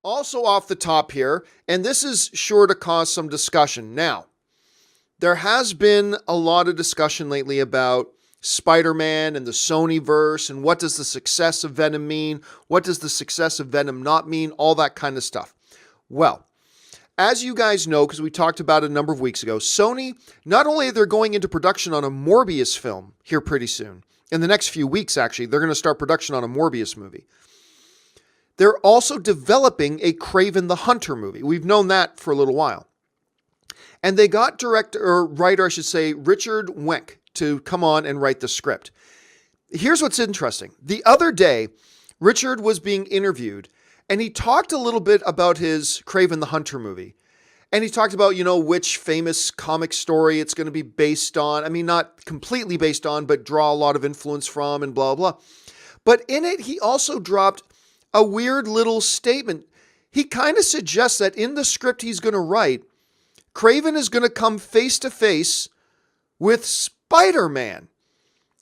Also off the top here, and this is sure to cause some discussion. Now, there has been a lot of discussion lately about Spider-Man and the Sonyverse and what does the success of Venom mean? What does the success of Venom not mean? All that kind of stuff. Well, as you guys know, because we talked about it a number of weeks ago, Sony, not only are they going into production on a Morbius film here pretty soon, in the next few weeks actually, they're going to start production on a Morbius movie. They're also developing a Kraven the Hunter movie. We've known that for a little while. And they got writer, I should say, Richard Wenk to come on and write the script. Here's what's interesting. The other day, Richard was being interviewed, and he talked a little bit about his Kraven the Hunter movie. And he talked about, which famous comic story it's going to be based on. I mean, not completely based on, but draw a lot of influence from and blah, blah. But in it, he also dropped a weird little statement. He kind of suggests that in the script he's going to write, Kraven is going to come face to face with Spider-Man.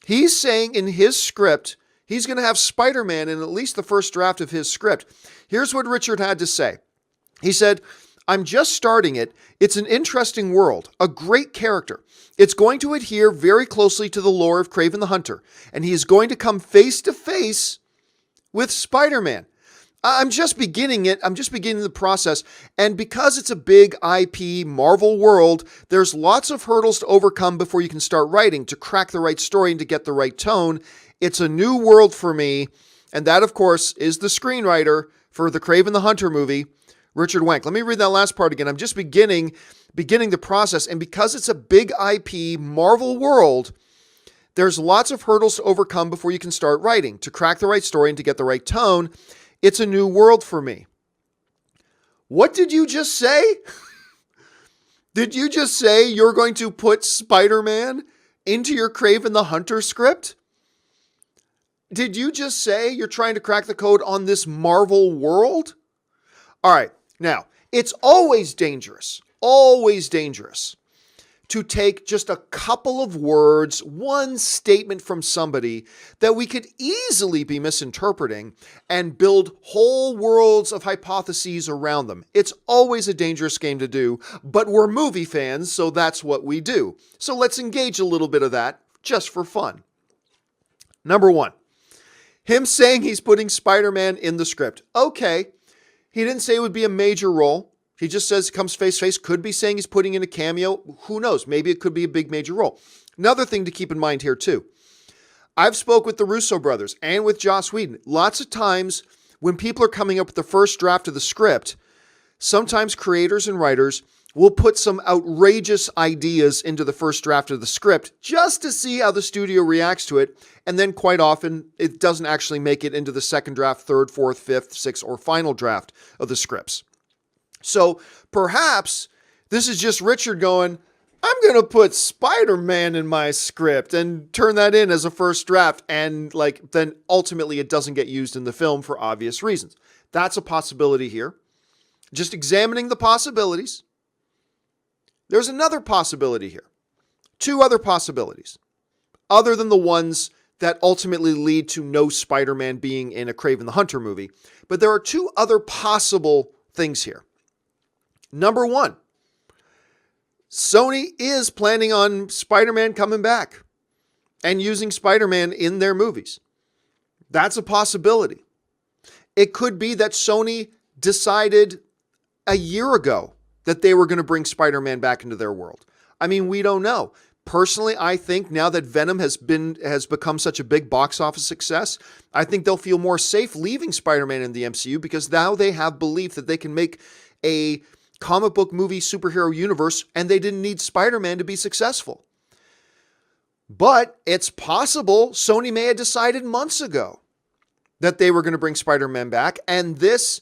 He's saying in his script, he's going to have Spider-Man in at least the first draft of his script. Here's what Richard had to say. He said, "I'm just starting it. It's an interesting world, a great character. It's going to adhere very closely to the lore of Kraven the Hunter, and he is going to come face to face with Spider-Man. I'm just beginning it. I'm just beginning the process. And because it's a big IP Marvel world, there's lots of hurdles to overcome before you can start writing, to crack the right story and to get the right tone. It's a new world for me." And that, of course, is the screenwriter for the Kraven the Hunter movie, Richard Wenk. Let me read that last part again. I'm just beginning the process. And because it's a big IP Marvel world, there's lots of hurdles to overcome before you can start writing, to crack the right story and to get the right tone. It's a new world for me. What did you just say? Did you just say you're going to put Spider-Man into your Kraven the Hunter script? Did you just say you're trying to crack the code on this Marvel world? All right. Now, it's always dangerous to take just a couple of words, one statement from somebody that we could easily be misinterpreting and build whole worlds of hypotheses around them. It's always a dangerous game to do, but we're movie fans, so that's what we do. So let's engage a little bit of that just for fun. Number one, him saying he's putting Spider-Man in the script. Okay, he didn't say it would be a major role. He just says it comes face to face. Could be saying he's putting in a cameo. Who knows? Maybe it could be a big major role. Another thing to keep in mind here too. I've spoke with the Russo brothers and with Joss Whedon. Lots of times when people are coming up with the first draft of the script, sometimes creators and writers will put some outrageous ideas into the first draft of the script just to see how the studio reacts to it. And then quite often it doesn't actually make it into the second draft, third, fourth, fifth, sixth, or final draft of the scripts. So perhaps this is just Richard going, I'm going to put Spider-Man in my script and turn that in as a first draft. And then ultimately it doesn't get used in the film for obvious reasons. That's a possibility here. Just examining the possibilities. There's another possibility here. Two other possibilities, other than the ones that ultimately lead to no Spider-Man being in a Kraven the Hunter movie. But there are two other possible things here. Number one, Sony is planning on Spider-Man coming back and using Spider-Man in their movies. That's a possibility. It could be that Sony decided a year ago that they were going to bring Spider-Man back into their world. I mean, we don't know. Personally, I think now that Venom has become such a big box office success, I think they'll feel more safe leaving Spider-Man in the MCU because now they have belief that they can make a comic book movie superhero universe and they didn't need Spider-Man to be successful. But it's possible Sony may have decided months ago that they were going to bring Spider-Man back, and this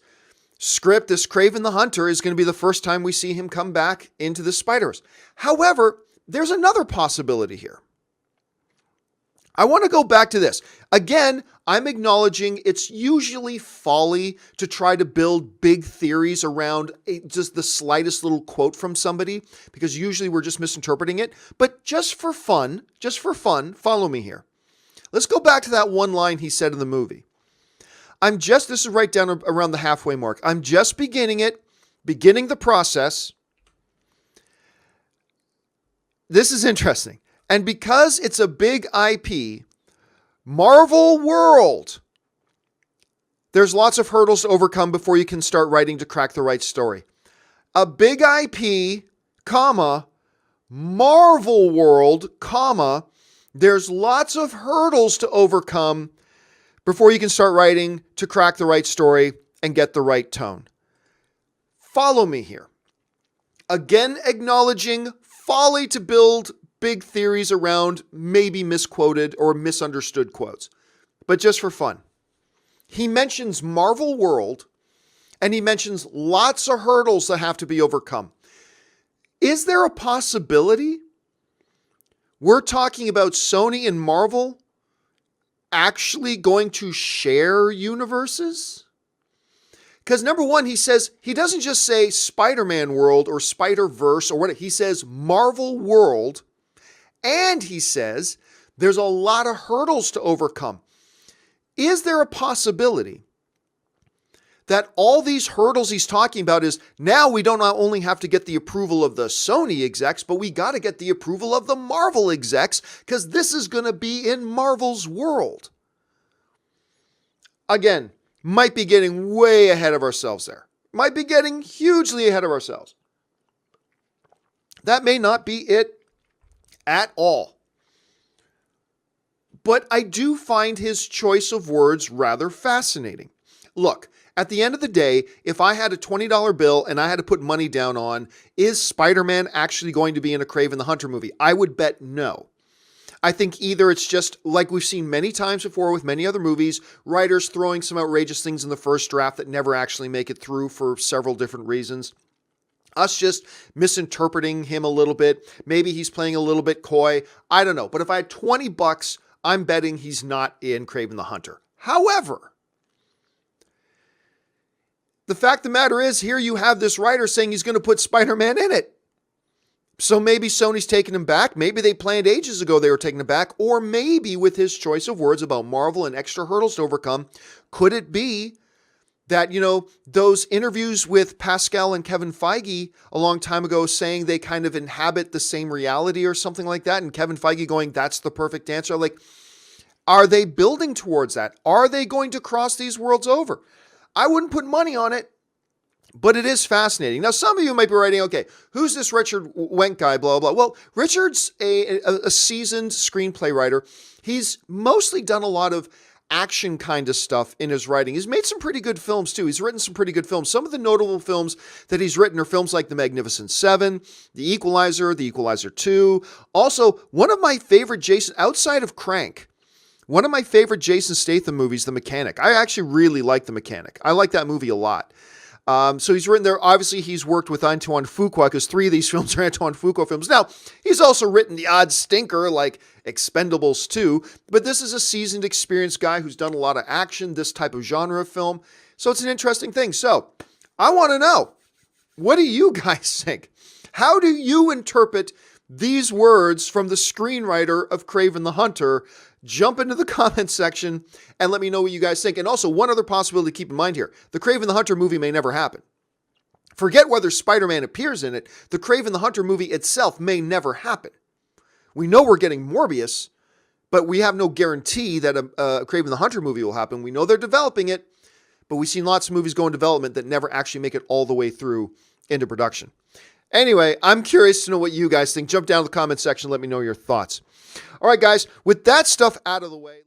script, this Kraven the Hunter, is going to be the first time we see him come back into the Spider-Verse. However, there's another possibility here. I want to go back to this. Again, I'm acknowledging it's usually folly to try to build big theories around just the slightest little quote from somebody, because usually we're just misinterpreting it. But just for fun, follow me here. Let's go back to that one line he said in the movie. this is right down around the halfway mark. I'm just beginning the process. This is interesting. And because it's a big IP, Marvel World, there's lots of hurdles to overcome before you can start writing to crack the right story. A big IP, comma, Marvel World, comma, there's lots of hurdles to overcome before you can start writing to crack the right story and get the right tone. Follow me here. Again, acknowledging folly to build big theories around maybe misquoted or misunderstood quotes, but just for fun. He mentions Marvel World, and he mentions lots of hurdles that have to be overcome. Is there a possibility we're talking about Sony and Marvel actually going to share universes? Because number one, he doesn't just say Spider-Man World or Spider-Verse or what, he says Marvel World, and he says there's a lot of hurdles to overcome. Is there a possibility that all these hurdles he's talking about is now we don't not only have to get the approval of the Sony execs, but we got to get the approval of the Marvel execs because this is going to be in Marvel's world? Again, might be getting way ahead of ourselves there. Might be getting hugely ahead of ourselves. That may not be it at all. But I do find his choice of words rather fascinating. Look, at the end of the day, if I had a $20 bill and I had to put money down on, is Spider-Man actually going to be in a Kraven the Hunter movie? I would bet no. I think either it's just like we've seen many times before with many other movies, writers throwing some outrageous things in the first draft that never actually make it through for several different reasons. Us just misinterpreting him a little bit. Maybe he's playing a little bit coy. I don't know. But if I had $20, I'm betting he's not in Kraven the Hunter. However, the fact of the matter is, here you have this writer saying he's going to put Spider-Man in it. So maybe Sony's taking him back. Maybe they planned ages ago they were taking him back. Or maybe with his choice of words about Marvel and extra hurdles to overcome, could it be that, those interviews with Pascal and Kevin Feige a long time ago saying they kind of inhabit the same reality or something like that, and Kevin Feige going, that's the perfect answer. Like, are they building towards that? Are they going to cross these worlds over? I wouldn't put money on it, but it is fascinating. Now, some of you might be writing, okay, who's this Richard Wenk guy, blah, blah, blah. Well, Richard's a seasoned screenplay writer. He's mostly done a lot of action kind of stuff in his writing. He's made some pretty good films too. He's written some pretty good films. Some of the notable films that he's written are films like The Magnificent Seven, The Equalizer 2. Also, one of my favorite outside of Crank, one of my favorite Jason Statham movies, The Mechanic. I actually really like The Mechanic. I like that movie a lot. So he's written there. Obviously, he's worked with Antoine Fuqua because 3 of these films are Antoine Fuqua films. Now, he's also written the odd stinker like Expendables 2, but this is a seasoned, experienced guy who's done a lot of action, this type of genre of film. So it's an interesting thing. So I want to know, what do you guys think? How do you interpret these words from the screenwriter of Kraven the Hunter? Jump into the comments section and let me know what you guys think. And also, one other possibility to keep in mind here. The Kraven the Hunter movie may never happen. Forget whether Spider-Man appears in it. The Kraven the Hunter movie itself may never happen. We know we're getting Morbius, but we have no guarantee that a Kraven the Hunter movie will happen. We know they're developing it, but we've seen lots of movies go in development that never actually make it all the way through into production. Anyway, I'm curious to know what you guys think. Jump down to the comment section. Let me know your thoughts. All right, guys, with that stuff out of the way.